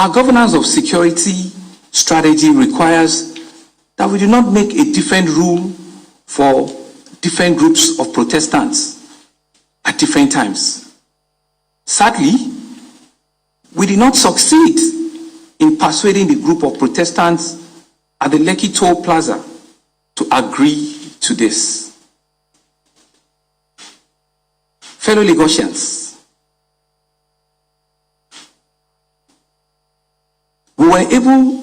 Our governance of security strategy requires that we do not make a different rule for different groups of Protestants at different times. Sadly, we did not succeed in persuading the group of Protestants at the Lekki Toll Plaza to agree to this. Fellow Lagosians, we were able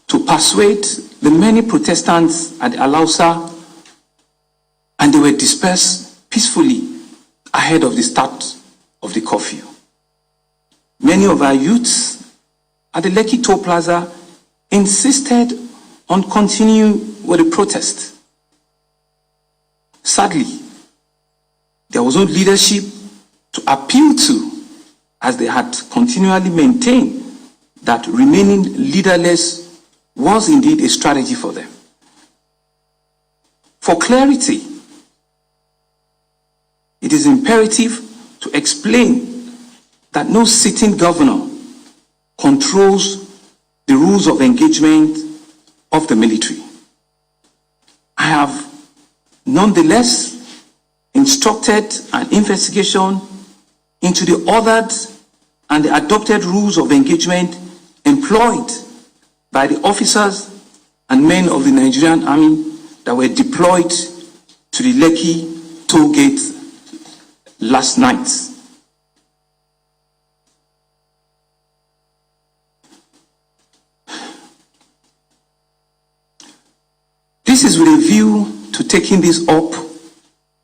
to persuade the many Protestants at Alausa, and they were dispersed peacefully ahead of the start of the curfew. Many of our youths at the Lekki Toll Plaza insisted on continuing with the protest. Sadly, there was no leadership to appeal to, as they had continually maintained that remaining leaderless was indeed a strategy for them. For clarity, it is imperative to explain that no sitting governor controls the rules of engagement of the military. I have nonetheless instructed an investigation into the ordered and the adopted rules of engagement employed by the officers and men of the Nigerian Army that were deployed to the Lekki toll gate last night. This is with a view to taking this up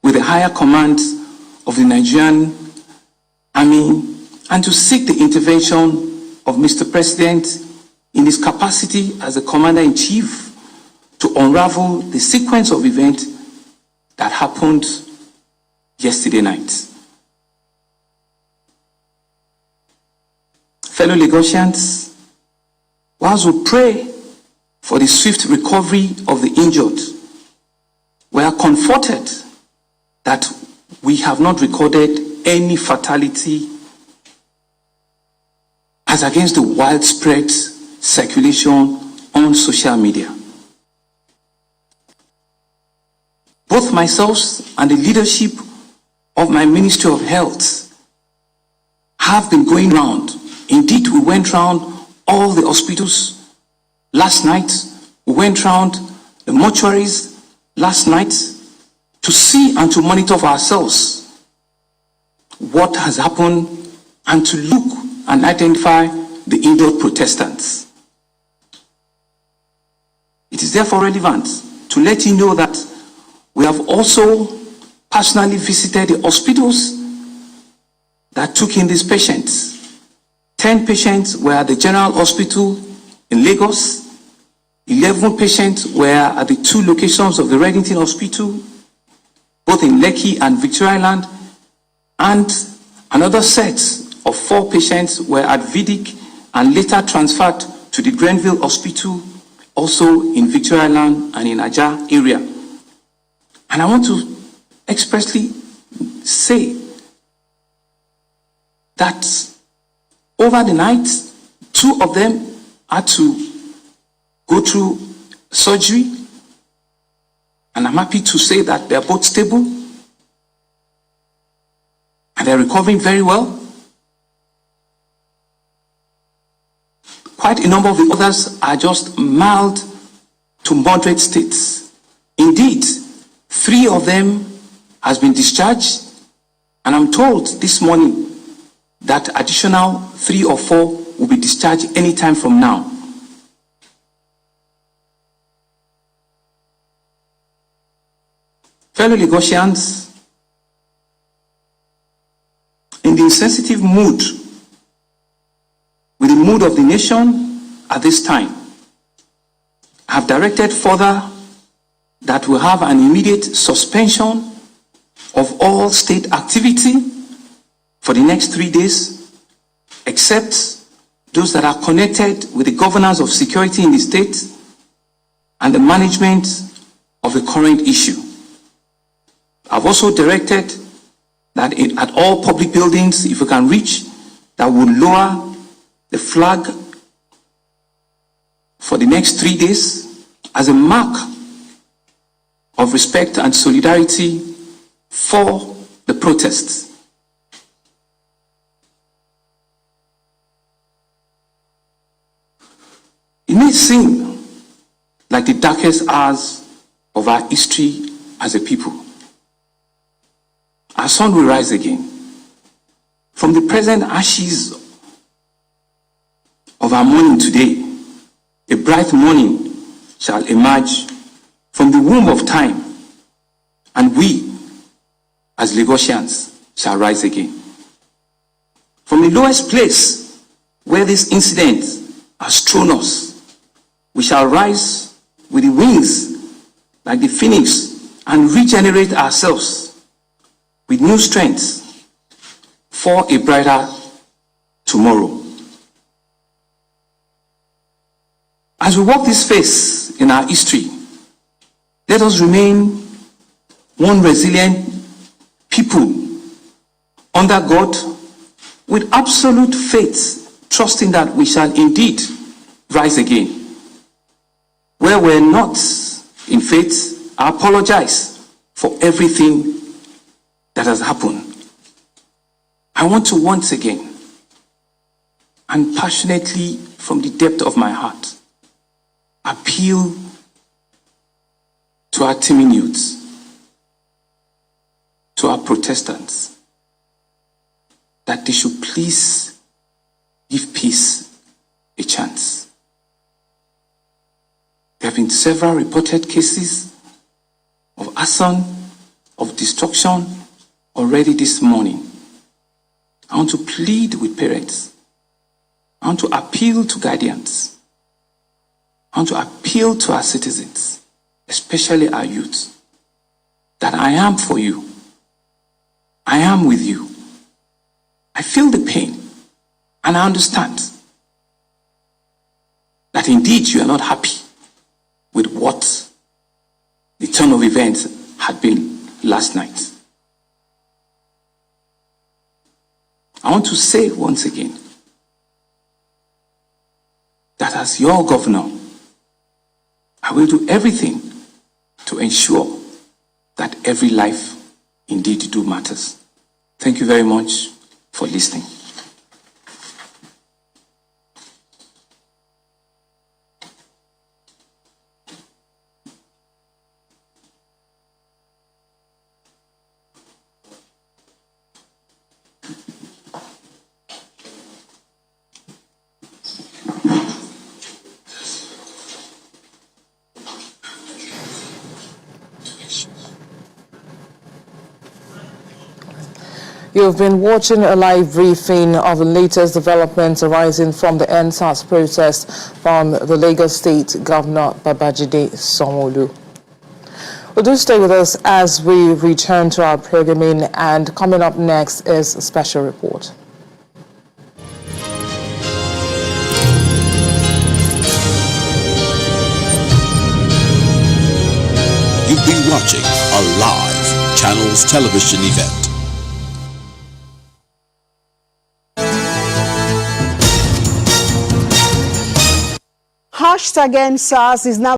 with the higher command of the Nigerian Army and to seek the intervention of Mr. President in his capacity as the Commander-in-Chief to unravel the sequence of events that happened yesterday night. Fellow Lagosians, whilst we pray for the swift recovery of the injured, we are comforted that we have not recorded any fatality as against the widespread circulation on social media. Both myself and the leadership of my Ministry of Health have been going round. Indeed, we went round all the hospitals last night. We went round the mortuaries last night to see and to monitor for ourselves what has happened and to look and identify the injured Protestants. It is therefore relevant to let you know that we have also personally visited the hospitals that took in these patients. 10 patients were at the General Hospital in Lagos. 11 patients were at the 2 locations of the Reddington Hospital, both in Lekki and Victoria Island, and another set of 4 patients were at Vidic and later transferred to the Grenville Hospital, also in Victoria Island and in Ajah area. And I want to expressly say that over the night, 2 of them had to go through surgery, and I'm happy to say that they're both stable and they're recovering very well. Quite a number of the others are just mild to moderate states. Indeed, 3 of them has been discharged, and I'm told this morning that additional 3 or 4 will be discharged anytime from now. Fellow Lagosians, in the insensitive mood, with the mood of the nation at this time, I have directed further that we have an immediate suspension of all state activity for the next 3 days, except those that are connected with the governance of security in the state and the management of the current issue. I've also directed that at all public buildings, if we can reach that would lower the flag for the next 3 days as a mark of respect and solidarity for the protests. It may seem like the darkest hours of our history as a people. Our sun will rise again. From the present ashes of our morning today, a bright morning shall emerge from the womb of time, and we, as Lagosians, shall rise again. From the lowest place where this incident has thrown us, we shall rise with the wings like the phoenix and regenerate ourselves with new strength for a brighter tomorrow. As we walk this phase in our history, let us remain one resilient people under God with absolute faith, trusting that we shall indeed rise again. Where we're not in faith, I apologize for everything that has happened. I want to once again and passionately from the depth of my heart appeal to our teeming youths, to our Protestants, that they should please give peace a chance. There have been several reported cases of arson, of destruction already this morning. I want to plead with parents. I want to appeal to guardians. I want to appeal to our citizens, especially our youth, that I am for you. I am with you. I feel the pain, and I understand that indeed you are not happy with what the turn of events had been last night. I want to say once again that as your governor, I will do everything to ensure that every life indeed do matters. Thank you very much for listening. You've been watching a live briefing of the latest developments arising from the NSAS protest from the Lagos State Governor Babajide Sanwo-Olu. Well, do stay with us as we return to our programming, and coming up next is a special report. You've been watching a live Channels television event. #NSAS is now